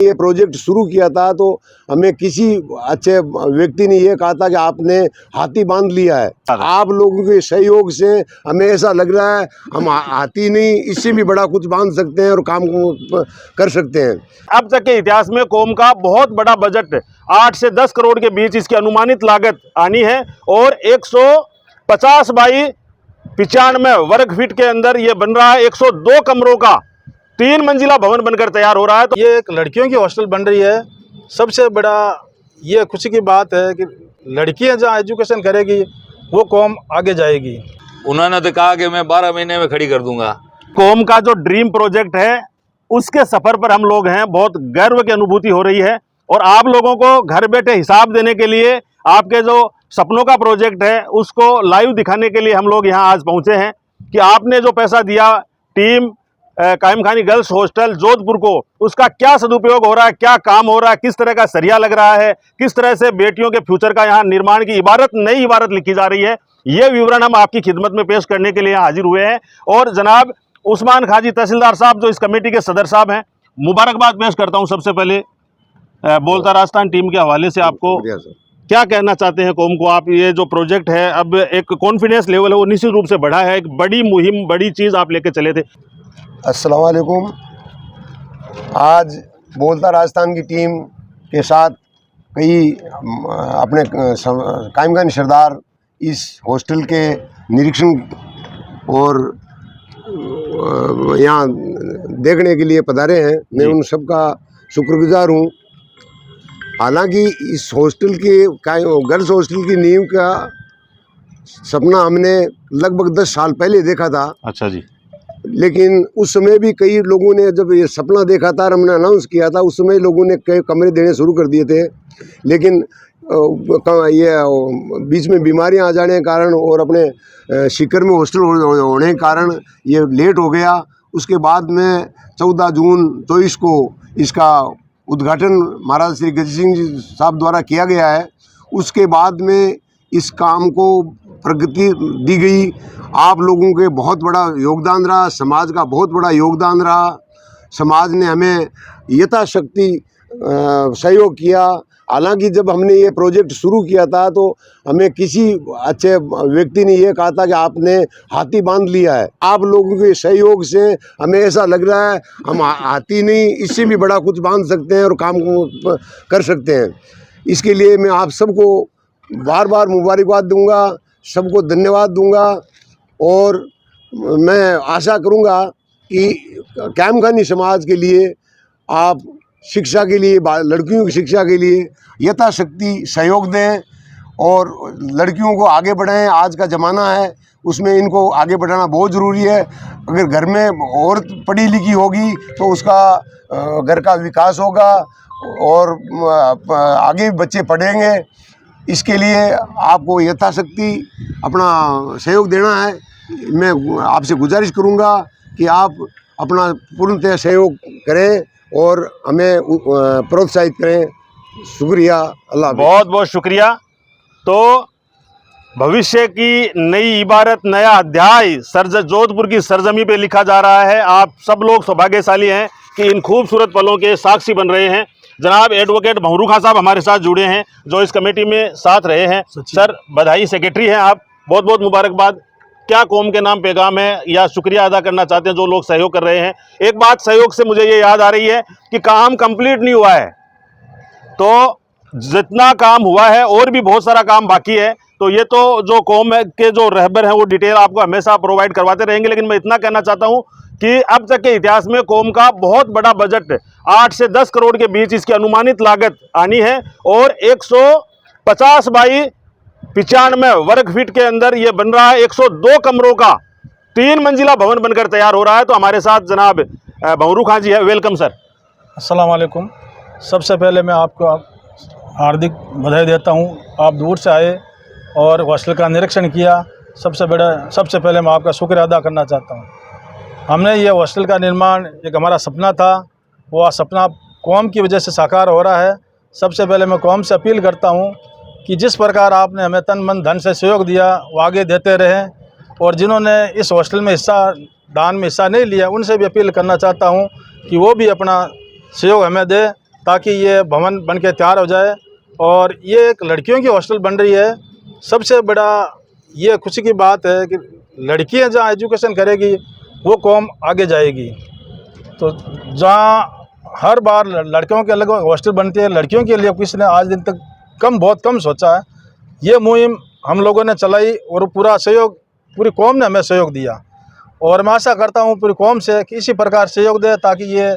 ये प्रोजेक्ट शुरू किया था तो हमें किसी अच्छे व्यक्ति ने ये कहा था कि आपने हाथी बांध लिया है। आप लोगों के सहयोग से हमें ऐसा लग रहा है हम हाथी नहीं, इससे भी बड़ा कुछ बांध सकते हैं और काम को कर सकते हैं। अब तक के इतिहास में कौम का बहुत बड़ा बजट 8 से 10 करोड़ के बीच इसकी अनुमानित लागत आनी है और 150 बाई 95 वर्ग फीट के अंदर ये बन रहा है। 102 कमरों का 3 मंजिला भवन बनकर तैयार हो रहा है। तो ये एक लड़कियों की हॉस्टल बन रही है। सबसे बड़ा ये खुशी की बात है कि लड़कियां जहाँ एजुकेशन करेगी वो कौम आगे जाएगी। उन्होंने तो कहा कि मैं 12 महीने में खड़ी कर दूंगा। कौम का जो ड्रीम प्रोजेक्ट है उसके सफर पर हम लोग हैं, बहुत गर्व की अनुभूति हो रही है। और आप लोगों को घर बैठे हिसाब देने के लिए, आपके जो सपनों का प्रोजेक्ट है उसको लाइव दिखाने के लिए हम लोग यहाँ आज पहुँचे हैं कि आपने जो पैसा दिया टीम कायम खानी गर्ल्स हॉस्टल जोधपुर को, उसका क्या सदुपयोग हो रहा है, क्या काम हो रहा है, किस तरह का सरिया लग रहा है, किस तरह से बेटियों के फ्यूचर का यहाँ निर्माण की इबारत, नई इबारत लिखी जा रही है। ये विवरण हम आपकी खिदमत में पेश करने के लिए हाजिर हुए हैं। और जनाब उस्मान खाजी तहसीलदार साहब जो इस कमेटी के सदर साहब हैं, मुबारकबाद पेश करता हूँ सबसे पहले बोलता राजस्थान टीम के हवाले से। आपको क्या कहना चाहते हैं कौम को आप? ये जो प्रोजेक्ट है अब एक कॉन्फिडेंस लेवल है वो निश्चित रूप से बढ़ा है, एक बड़ी मुहिम, बड़ी चीज़ आप लेके चले थे। अस्सलाम वालेकुम। आज बोलता राजस्थान की टीम के साथ कई अपने कायम खानी सरदार इस हॉस्टल के निरीक्षण और यहाँ देखने के लिए पधारे हैं। मैं उन सब का शुक्रगुजार हूँ। हालांकि इस हॉस्टल के गर्ल्स हॉस्टल की नींव का सपना हमने लगभग 10 साल पहले देखा था। अच्छा जी। लेकिन उस समय भी कई लोगों ने जब ये सपना देखा था और हमने अनाउंस किया था, उस समय लोगों ने कई कमरे देने शुरू कर दिए थे। लेकिन ये बीच में बीमारियां आ जाने के कारण और अपने सीकर में हॉस्टल होने के कारण ये लेट हो गया। उसके बाद में 14 जून 2024 को इसका उद्घाटन महाराज श्री गज सिंह जी साहब द्वारा किया गया है। उसके बाद में इस काम को प्रगति दी गई। आप लोगों के बहुत बड़ा योगदान रहा, समाज का बहुत बड़ा योगदान रहा। समाज ने हमें यथाशक्ति सहयोग किया। हालांकि जब हमने ये प्रोजेक्ट शुरू किया था तो हमें किसी अच्छे व्यक्ति ने ये कहा था कि आपने हाथी बांध लिया है। आप लोगों के सहयोग से हमें ऐसा लग रहा है हम हाथी नहीं, इससे भी बड़ा कुछ बांध सकते हैं और काम को कर सकते हैं। इसके लिए मैं आप सबको बार बार मुबारकबाद दूंगा, सबको धन्यवाद दूंगा। और मैं आशा करूंगा कि कायम खानी समाज के लिए आप शिक्षा के लिए, लड़कियों की शिक्षा के लिए यथाशक्ति सहयोग दें और लड़कियों को आगे बढ़ाएं। आज का ज़माना है, उसमें इनको आगे बढ़ाना बहुत ज़रूरी है। अगर घर में औरत पढ़ी लिखी होगी तो उसका घर का विकास होगा और आगे बच्चे पढ़ेंगे। इसके लिए आपको यथाशक्ति अपना सहयोग देना है। मैं आपसे गुजारिश करूंगा कि आप अपना पूर्णतः सहयोग करें और हमें प्रोत्साहित करें। शुक्रिया। अल्लाह। बहुत बहुत शुक्रिया। तो भविष्य की नई इबारत, नया अध्याय जोधपुर की सरजमी पे लिखा जा रहा है। आप सब लोग सौभाग्यशाली हैं कि इन खूबसूरत पलों के साक्षी बन रहे हैं। जनाब एडवोकेट भंवरू खां साहब हमारे साथ जुड़े हैं जो इस कमेटी में साथ रहे हैं। सर बधाई, सेक्रेटरी हैं आप, बहुत बहुत मुबारकबाद। क्या कौम के नाम पैगाम है या शुक्रिया अदा करना चाहते हैं जो लोग सहयोग कर रहे हैं? एक बात सहयोग से मुझे ये याद आ रही है कि काम कंप्लीट नहीं हुआ है, तो जितना काम हुआ है और भी बहुत सारा काम बाकी है। तो ये तो जो कौम के जो रहबर हैं वो डिटेल आपको हमेशा प्रोवाइड करवाते रहेंगे। लेकिन मैं इतना कहना चाहता हूँ कि अब तक के इतिहास में कौम का बहुत बड़ा बजट 8 से 10 करोड़ के बीच इसकी अनुमानित लागत आनी है और 150 बाई 95 वर्ग फीट के अंदर ये बन रहा है। 102 कमरों का 3 मंजिला भवन बनकर तैयार हो रहा है। तो हमारे साथ जनाब भंवरू खां जी है। Welcome sir. अस्सलाम वालेकुम। सबसे पहले मैं आपको हार्दिक बधाई देता हूँ। आप दूर से आए और हॉस्टल का निरीक्षण किया। सबसे पहले मैं आपका शुक्रिया अदा करना चाहता हूँ। हमने ये हॉस्टल का निर्माण एक हमारा सपना था, वो सपना कौम की वजह से साकार हो रहा है। सबसे पहले मैं कौम से अपील करता हूँ कि जिस प्रकार आपने हमें तन मन धन से सहयोग दिया वो आगे देते रहें। और जिन्होंने इस हॉस्टल में दान में हिस्सा नहीं लिया उनसे भी अपील करना चाहता हूँ कि वो भी अपना सहयोग हमें दे ताकि ये भवन बन के तैयार हो जाए। और ये एक लड़कियों की हॉस्टल बन रही है। सबसे बड़ा ये खुशी की बात है कि लड़कियां जहाँ एजुकेशन करेगी वो कौम आगे जाएगी। तो जहाँ हर बार लड़कियों के अलग हॉस्टल बनती है, लड़कियों के लिए किसी ने आज दिन तक बहुत कम सोचा है। ये मुहिम हम लोगों ने चलाई और पूरा सहयोग, पूरी कौम ने हमें सहयोग दिया। और मैं आशा करता हूँ पूरी कौम से कि इसी प्रकार सहयोग दे, ताकि ये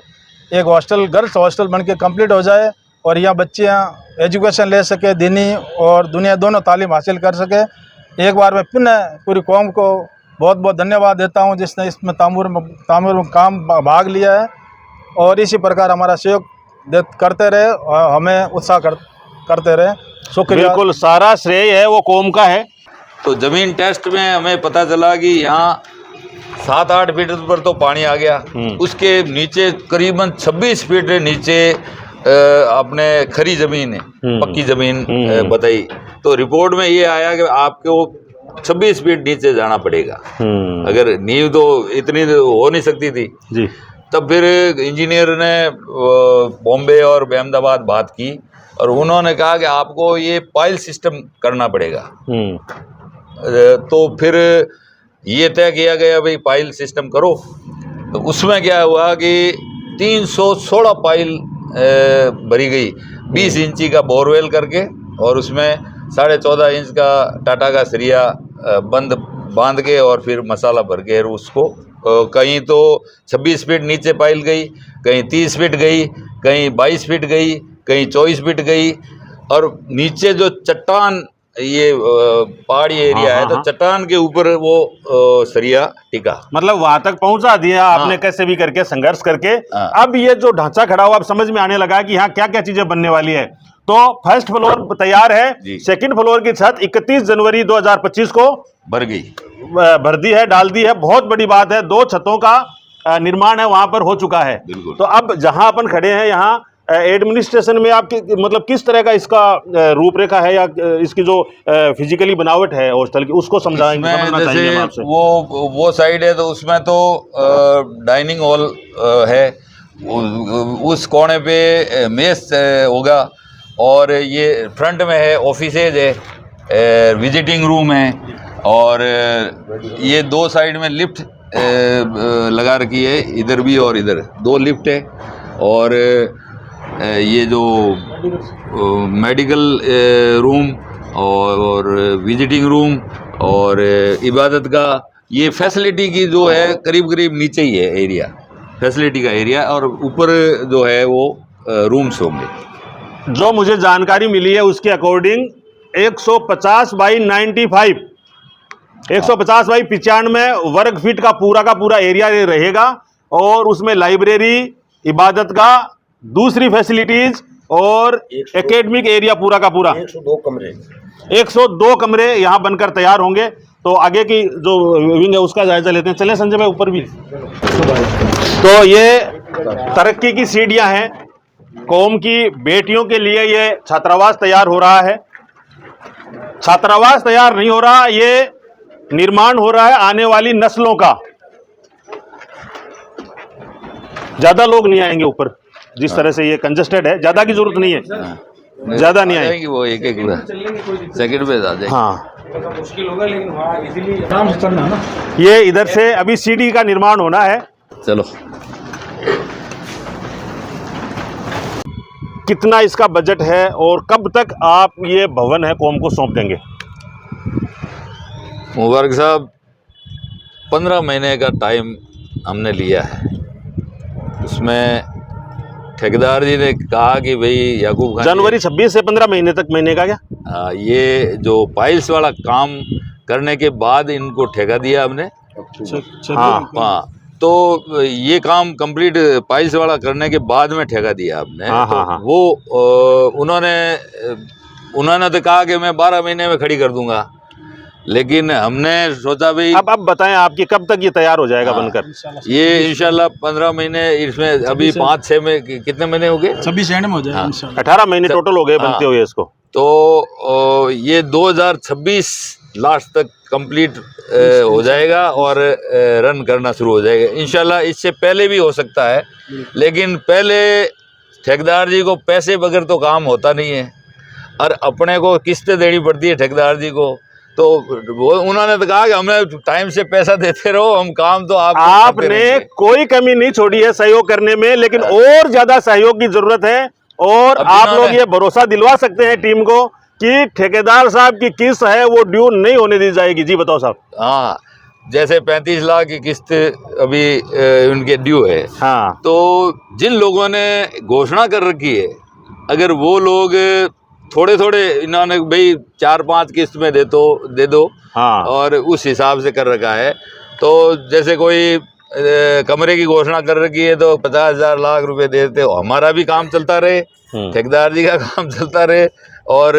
एक हॉस्टल, गर्ल्स हॉस्टल बन के कम्प्लीट हो जाए और यहाँ बच्चियाँ एजुकेशन ले सके, दीनी और दुनिया दोनों तालीम हासिल कर सके। एक बार मैं पुनः पूरी कौम को बहुत बहुत धन्यवाद देता हूँ जिसने इसमें तामुर में काम भाग लिया है। और इसी प्रकार हमारा सहयोग करते रहे और हमें उत्साह करते रहे। शुक्रिया। बिल्कुल, सारा श्रेय है वो कौम का है। तो ज़मीन टेस्ट में हमें पता चला कि यहाँ 7-8 फीट पर तो पानी आ गया, उसके नीचे करीबन 26 फीट नीचे अपने खरी ज़मीन है, पक्की ज़मीन बताई। तो रिपोर्ट में ये आया कि आपको 26 फीट नीचे जाना पड़ेगा। अगर नींव तो इतनी हो नहीं सकती थी जी। तब फिर इंजीनियर ने बॉम्बे और अहमदाबाद बात की और उन्होंने कहा कि आपको ये पाइल सिस्टम करना पड़ेगा। तो फिर ये तय किया गया भाई पाइल सिस्टम करो। तो उसमें क्या हुआ कि 316 पाइल भरी गई, 20 इंची का बोरवेल करके, और उसमें 14.5 इंच का टाटा का सरिया बांध के और फिर मसाला भर के उसको कहीं तो 26 फीट नीचे पाइल गई, कहीं 30 फीट गई, कहीं 22 फीट गई, कहीं 24 फीट गई। और नीचे जो चट्टान, ये पहाड़ी एरिया है, तो चट्टान के ऊपर वो सरिया टिका, मतलब वहां तक पहुंचा दिया आपने कैसे भी करके, संघर्ष करके। अब ये जो ढांचा खड़ा हुआ, अब समझ में आने लगा कि यहाँ क्या क्या चीजें बनने वाली है। तो फर्स्ट फ्लोर तैयार है, सेकंड फ्लोर की छत 31 जनवरी 2025 को भर गई, भर दी है, डाल दी है। बहुत बड़ी बात है, 2 छतों का निर्माण है वहां पर हो चुका है। तो अब जहां अपन खड़े हैं यहाँ एडमिनिस्ट्रेशन में आपकी मतलब किस तरह का इसका रूपरेखा है या इसकी जो फिजिकली बनावट है हॉस्टल की, उसको समझाएंगे, समझना चाहिए आपसे। वो साइड है तो उसमें तो डाइनिंग हॉल है, उस कोने पे मेस होगा, और ये फ्रंट में है ऑफिसेज है, विजिटिंग रूम है, और ये 2 साइड में लिफ्ट लगा रखी है, इधर भी और इधर 2 लिफ्ट है। और ये जो मेडिकल रूम और विजिटिंग रूम और इबादत का, ये फैसिलिटी की जो है करीब करीब नीचे ही है एरिया, फैसिलिटी का एरिया, और ऊपर जो है वो रूम्स होंगे। जो मुझे जानकारी मिली है उसके अकॉर्डिंग 150 बाई 95, 150 बाई 95 वर्ग फीट का पूरा एरिया रहेगा। और उसमें लाइब्रेरी, इबादत का, दूसरी फैसिलिटीज और एकेडमिक एरिया पूरा का पूरा 102 कमरे यहाँ बनकर तैयार होंगे। तो आगे की जो विंग है उसका जायजा लेते हैं। चले संजय भाई ऊपर भी। तो ये तरक्की की सीढ़ियां हैं, कौम की बेटियों के लिए ये छात्रावास तैयार हो रहा है। छात्रावास तैयार नहीं हो रहा, ये निर्माण हो रहा है आने वाली नस्लों का। ज्यादा लोग नहीं आएंगे ऊपर, जिस तरह से ये कंजस्टेड है, ज्यादा की जरूरत नहीं है, ज्यादा नहीं आएंगे, वो एक सेकंड पे आ जाएंगे। हाँ, मुश्किल होगा लेकिन वहाँ इजीली आराम से चढ़ना है ना। ये इधर से अभी सीढ़ी का निर्माण होना है। चलो, कितना इसका बजट है और कब तक आप ये भवन है कौम को सौंप देंगे? मुबारक साहब, 15 महीने का टाइम हमने लिया है। उसमें ठेकेदार जी ने कहा कि भाई याकूब खान, जनवरी 26 से 15 महीने तक, महीने का क्या? ये जो पाइल्स वाला काम करने के बाद इनको ठेका दिया हमने। हाँ, तो ये काम कंप्लीट पाइल्स वाला करने के बाद में ठेका दिया आपने। तो वो उन्होंने तो कहा कि मैं 12 महीने में खड़ी कर दूंगा, लेकिन हमने सोचा भाई अब बताएं आपकी कब तक ये तैयार हो जाएगा बनकर? ये इंशाल्लाह 15 महीने, इसमें अभी 5-6 में कितने महीने हो गए? 26 एंड में हो जाएगा इंशाल्लाह। 18 महीने टोटल हो गए बनते हुए इसको। तो ये 2026 लास्ट तक कंप्लीट हो जाएगा और रन करना शुरू हो जाएगा इंशाल्लाह। इससे पहले भी हो सकता है, लेकिन पहले ठेकेदार जी को पैसे बगैर तो काम होता नहीं है, और अपने को किस्तें देनी पड़ती है ठेकेदार जी को। तो वो उन्होंने तो कहा कि हमें टाइम से पैसा देते रहो, हम काम तो आपने कोई कमी नहीं छोड़ी है सहयोग करने में, लेकिन और ज्यादा सहयोग की जरूरत है। और आप लोग ये भरोसा दिलवा सकते हैं टीम को कि ठेकेदार साहब की किस्त है वो ड्यू नहीं होने दी जाएगी। जी बताओ साहब। हाँ, जैसे 35 लाख की किस्त अभी उनके ड्यू है। हाँ, तो जिन लोगों ने घोषणा कर रखी है, अगर वो लोग थोड़े थोड़े इन्होंने भाई 4-5 किस्त में दे दो हाँ, और उस हिसाब से कर रखा है। तो जैसे कोई कमरे की घोषणा कर रखी है तो 50,000 लाख रुपए दे देते हो, हमारा भी काम चलता रहे, ठेकेदार जी का काम चलता रहे और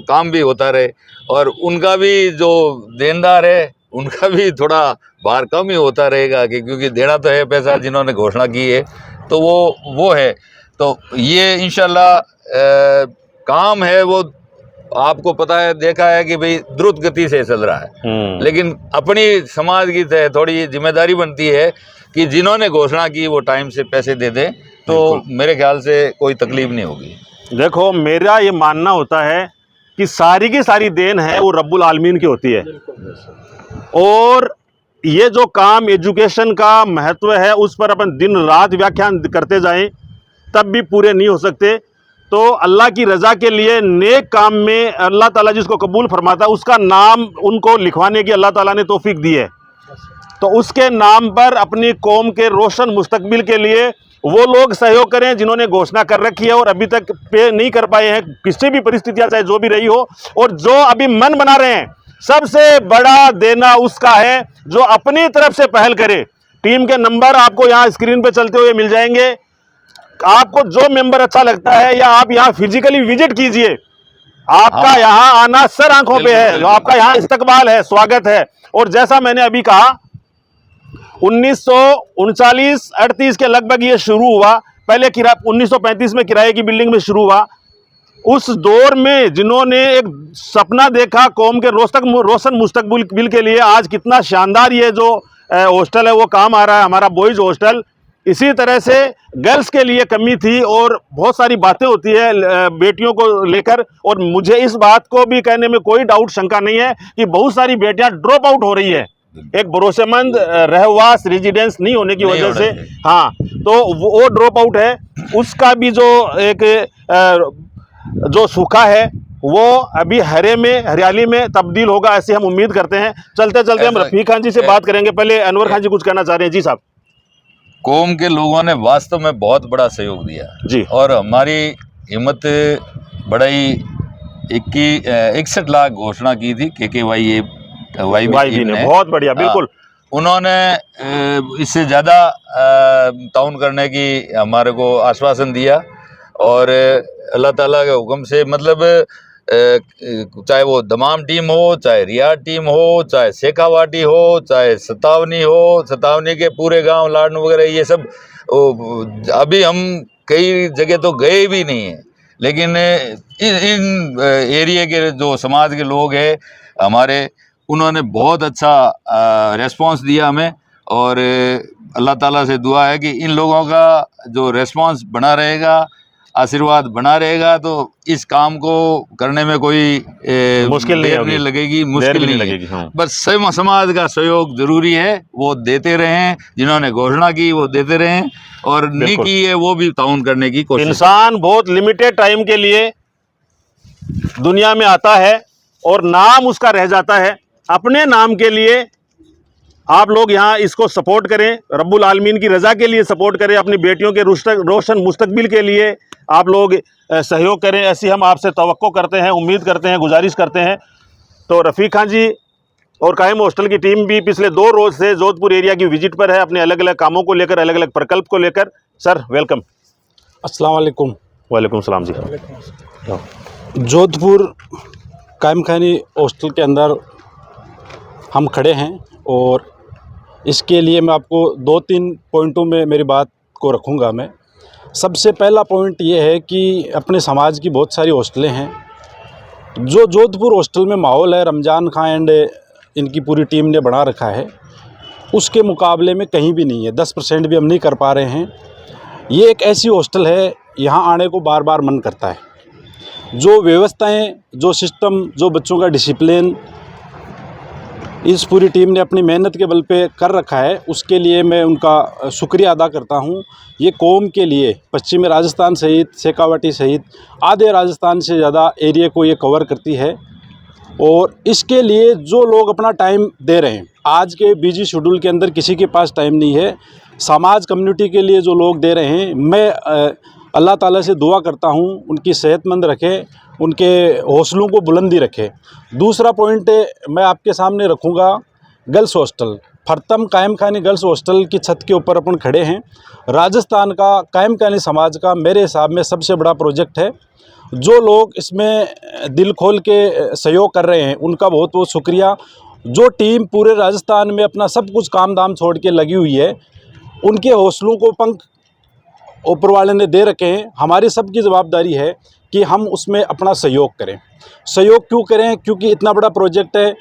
काम भी होता रहे, और उनका भी जो देनदार है उनका भी थोड़ा भार कम ही होता रहेगा, कि क्योंकि देना तो है पैसा जिन्होंने घोषणा की है, तो वो है। तो ये इंशाल्लाह काम है वो आपको पता है, देखा है कि भाई द्रुत गति से चल रहा है, लेकिन अपनी समाज की थोड़ी जिम्मेदारी बनती है कि जिन्होंने घोषणा की वो टाइम से पैसे दे दें, तो मेरे ख्याल से कोई तकलीफ नहीं होगी। देखो मेरा ये मानना होता है कि सारी की सारी देन है वो रब्बुल आलमीन की होती है, और ये जो काम एजुकेशन का महत्व है उस पर अपन दिन रात व्याख्यान करते जाएं तब भी पूरे नहीं हो सकते। तो अल्लाह की रज़ा के लिए नेक काम में अल्लाह ताला जिसको कबूल फरमाता है उसका नाम उनको लिखवाने की अल्लाह ताला ने तौफीक दी है। तो उसके नाम पर अपनी कौम के रोशन मुस्तकबिल के लिए वो लोग सहयोग करें जिन्होंने घोषणा कर रखी है और अभी तक पे नहीं कर पाए हैं, किसी भी परिस्थितियां चाहे जो भी रही हो, और जो अभी मन बना रहे हैं, सबसे बड़ा देना उसका है जो अपनी तरफ से पहल करे। टीम के नंबर आपको यहाँ स्क्रीन पे चलते हुए मिल जाएंगे। आपको जो मेंबर अच्छा लगता है या आप यहाँ फिजिकली विजिट कीजिए, आपका यहाँ आना सर आंखों पे है, आपका यहाँ इस्तकबाल है, स्वागत है। और जैसा मैंने अभी कहा 1939-38 के लगभग ये शुरू हुआ, पहले 1935 में किराए की बिल्डिंग में शुरू हुआ। उस दौर में जिन्होंने एक सपना देखा कौम के रोशन मुस्तकबिल के लिए, आज कितना शानदार ये जो हॉस्टल है वो काम आ रहा है, हमारा बॉयज़ हॉस्टल। इसी तरह से गर्ल्स के लिए कमी थी और बहुत सारी बातें होती है बेटियों को लेकर, और मुझे इस बात को भी कहने में कोई डाउट शंका नहीं है कि बहुत सारी बेटियां ड्रॉप आउट हो रही है एक भरोसेमंद रहवास रेजिडेंस नहीं होने की वजह से। हाँ, तो वो ड्रॉप आउट है, उसका भी जो एक जो सूखा है वो अभी हरियाली में तब्दील होगा, ऐसे हम उम्मीद करते हैं। चलते चलते हम रफ़ीक खान जी से बात करेंगे। पहले अनवर खान जी कुछ कहना चाह रहे हैं। जी साहब। कौम के लोगों ने वास्तव में बहुत बड़ा सहयोग दिया जी, और हमारी हिम्मत बढ़ाई। 61 लाख घोषणा की थी KKYB ने, बहुत बढ़िया, बिल्कुल। उन्होंने इससे ज़्यादा ताउन करने की हमारे को आश्वासन दिया, और अल्लाह ताला के हुक्म से मतलब चाहे वो दमाम टीम हो, चाहे रियाद टीम हो, चाहे शेखावाटी हो, चाहे सतावनी हो, सतावनी के पूरे गांव लाडनू वगैरह, ये सब अभी हम कई जगह तो गए भी नहीं हैं, लेकिन इन एरिया के जो समाज के लोग हैं हमारे, उन्होंने बहुत अच्छा रेस्पॉन्स दिया हमें। और अल्लाह ताला से दुआ है कि इन लोगों का जो रेस्पॉन्स बना रहेगा, आशीर्वाद बना रहेगा, तो इस काम को करने में कोई मुश्किल नहीं लगेगी, मुश्किल नहीं लगेगी। हाँ। बस समाज का सहयोग जरूरी है, वो देते रहें, जिन्होंने घोषणा की वो देते रहें, और नहीं की है वो भी ताउन करने की कोशिश। इंसान बहुत लिमिटेड टाइम के लिए दुनिया में आता है और नाम उसका रह जाता है। अपने नाम के लिए आप लोग यहाँ इसको सपोर्ट करें, रब्बुल आलमीन की रज़ा के लिए सपोर्ट करें, अपनी बेटियों के रोशन मुस्तकबिल के लिए आप लोग सहयोग करें, ऐसी हम आपसे तवक्को करते हैं, उम्मीद करते हैं, गुजारिश करते हैं। तो रफ़ीक खान जी और कायम हॉस्टल की टीम भी पिछले 2 रोज़ से जोधपुर एरिया की विजिट पर है, अपने अलग अलग कामों को लेकर, अलग अलग प्रकल्प को लेकर। Sir welcome. अस्सलाम वालेकुम। वालेकुम सलाम जी। जोधपुर कायम खानी हॉस्टल के अंदर हम खड़े हैं, और इसके लिए मैं आपको 2-3 पॉइंटों में मेरी बात को रखूँगा। मैं सबसे पहला पॉइंट ये है कि अपने समाज की बहुत सारी हॉस्टलें हैं, जो जोधपुर हॉस्टल में माहौल है, रमज़ान खां एंड इनकी पूरी टीम ने बना रखा है, उसके मुकाबले में कहीं भी नहीं है। 10% भी हम नहीं कर पा रहे हैं। ये एक ऐसी हॉस्टल है, यहाँ आने को बार बार मन करता है। जो व्यवस्थाएं, जो सिस्टम, जो बच्चों का डिसिप्लिन इस पूरी टीम ने अपनी मेहनत के बल पे कर रखा है, उसके लिए मैं उनका शुक्रिया अदा करता हूँ। ये कौम के लिए पश्चिमी राजस्थान सहित, शेखावाटी सहित आधे राजस्थान से ज़्यादा एरिया को ये कवर करती है, और इसके लिए जो लोग अपना टाइम दे रहे हैं, आज के बिजी शेड्यूल के अंदर किसी के पास टाइम नहीं है। समाज कम्युनिटी के लिए जो लोग दे रहे हैं, मैं अल्लाह ताला से दुआ करता हूँ उनकी सेहतमंद रखे, उनके हौसलों को बुलंदी रखे। दूसरा पॉइंट मैं आपके सामने रखूँगा, गर्ल्स हॉस्टल। फरतम कायम खानी गर्ल्स हॉस्टल की छत के ऊपर अपन खड़े हैं। राजस्थान का कायम खानी समाज का मेरे हिसाब में सबसे बड़ा प्रोजेक्ट है। जो लोग इसमें दिल खोल के सहयोग कर रहे हैं, उनका बहुत बहुत शुक्रिया। जो टीम पूरे राजस्थान में अपना सब कुछ काम धाम छोड़ के लगी हुई है, उनके हौसलों को पंख ऊपर वाले ने दे रखे हैं। हमारी सबकी जवाबदारी है कि हम उसमें अपना सहयोग करें। सहयोग क्यों करें? क्योंकि इतना बड़ा प्रोजेक्ट है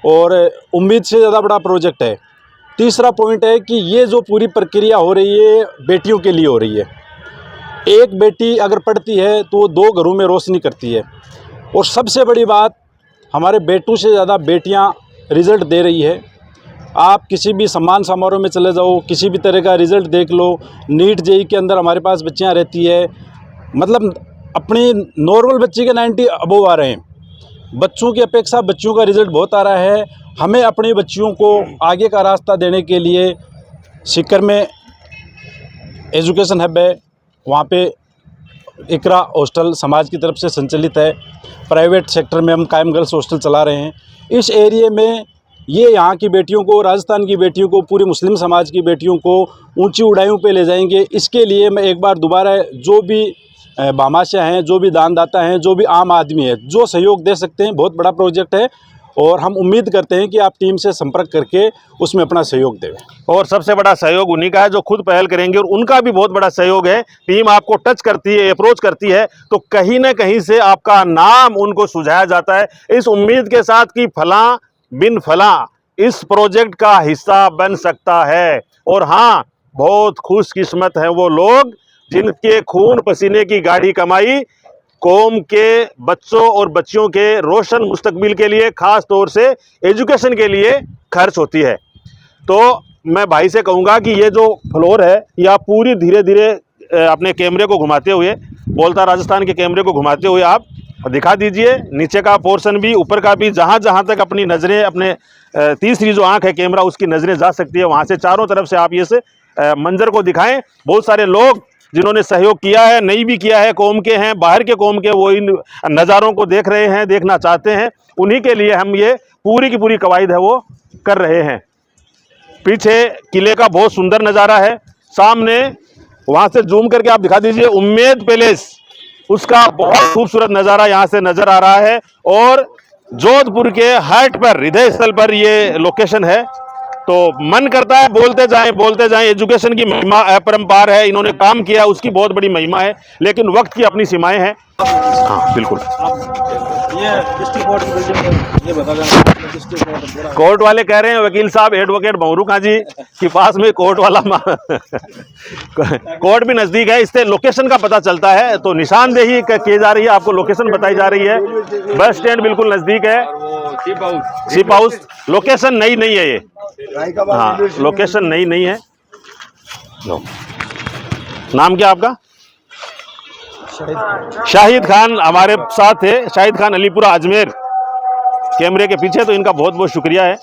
और उम्मीद से ज़्यादा बड़ा प्रोजेक्ट है। तीसरा पॉइंट है कि ये जो पूरी प्रक्रिया हो रही है, बेटियों के लिए हो रही है। एक बेटी अगर पढ़ती है तो वो 2 घरों में रोशनी करती है, और सबसे बड़ी बात, हमारे बेटों से ज़्यादा बेटियां रिज़ल्ट दे रही है। आप किसी भी सम्मान समारोह में चले जाओ, किसी भी तरह का रिज़ल्ट देख लो, नीट जेई के अंदर हमारे पास बच्चियां रहती है, मतलब अपनी नॉर्मल बच्ची के 90 अबव आ रहे हैं। बच्चों की अपेक्षा बच्चियों का रिज़ल्ट बहुत आ रहा है। हमें अपनी बच्चियों को आगे का रास्ता देने के लिए सीकर में एजुकेशन हब है, वहाँ पे इकरा हॉस्टल समाज की तरफ से संचालित है। प्राइवेट सेक्टर में हम कायम गर्ल्स हॉस्टल चला रहे हैं। इस एरिया में ये यहाँ की बेटियों को, राजस्थान की बेटियों को, पूरे मुस्लिम समाज की बेटियों को ऊंची ऊंचाइयों पे ले जाएंगे। इसके लिए मैं एक बार दोबारा जो भी भामाशाह हैं, जो भी दानदाता हैं, जो भी आम आदमी है, जो सहयोग दे सकते हैं, बहुत बड़ा प्रोजेक्ट है, और हम उम्मीद करते हैं कि आप टीम से संपर्क करके उसमें अपना सहयोग दें। और सबसे बड़ा सहयोग उन्हीं का है जो खुद पहल करेंगे, और उनका भी बहुत बड़ा सहयोग है। टीम आपको टच करती है, अप्रोच करती है, तो कहीं ना कहीं से आपका नाम उनको सुझाया जाता है, इस उम्मीद के साथ कि फलां बिन फलां इस प्रोजेक्ट का हिस्सा बन सकता है। और हाँ, बहुत खुशकिस्मत हैं वो लोग जिनके खून पसीने की गाढ़ी कमाई कौम के बच्चों और बच्चियों के रोशन मुस्तकबिल के लिए, ख़ास तौर से एजुकेशन के लिए खर्च होती है। तो मैं भाई से कहूँगा कि ये जो फ्लोर है, ये आप पूरी धीरे धीरे अपने कैमरे को घुमाते हुए, बोलता राजस्थान के कैमरे को घुमाते हुए आप दिखा दीजिए। नीचे का पोर्शन भी, ऊपर का भी, जहाँ जहाँ तक अपनी नज़रें, अपने तीसरी जो आँख है कैमरा, उसकी नज़रें जा सकती है, वहाँ से चारों तरफ से आप ये से मंजर को दिखाएं। बहुत सारे लोग जिन्होंने सहयोग किया है, नहीं भी किया है, कौम के हैं, बाहर के कौम के, वो इन नज़ारों को देख रहे हैं, देखना चाहते हैं, उन्हीं के लिए हम ये पूरी की पूरी कवायद है वो कर रहे हैं। पीछे किले का बहुत सुंदर नज़ारा है, सामने वहाँ से जूम करके आप दिखा दीजिए उम्मेद पैलेस, उसका बहुत खूबसूरत नज़ारा यहाँ से नज़र आ रहा है। और जोधपुर के हार्ट पर, हृदय स्थल पर ये लोकेशन है। तो मन करता है बोलते जाएं। एजुकेशन की महिमा अपरंपार है, इन्होंने काम किया, उसकी बहुत बड़ी महिमा है, लेकिन वक्त की अपनी सीमाएं हैं। हाँ बिल्कुल। ये डिस्ट्रिक्ट कोर्ट की बिल्डिंग है, ये बता देना डिस्ट्रिक्ट कोर्ट। कोर्ट वाले कह रहे हैं, वकील साहब एडवोकेट भंवरू खां जी के पास में कोर्ट वाला कोर्ट भी नज़दीक है, इससे लोकेशन का पता चलता है। तो निशानदेही की जा रही है, आपको लोकेशन बताई जा रही है। बस स्टैंड बिल्कुल नज़दीक है, शिप हाउस। लोकेशन नई नहीं है ये, हाँ लोकेशन नई नहीं है। नाम क्या आपका? शाहिद खान हमारे साथ है, शाहिद खान अलीपुरा अजमेर, कैमरे के पीछे। तो इनका बहुत बहुत शुक्रिया है।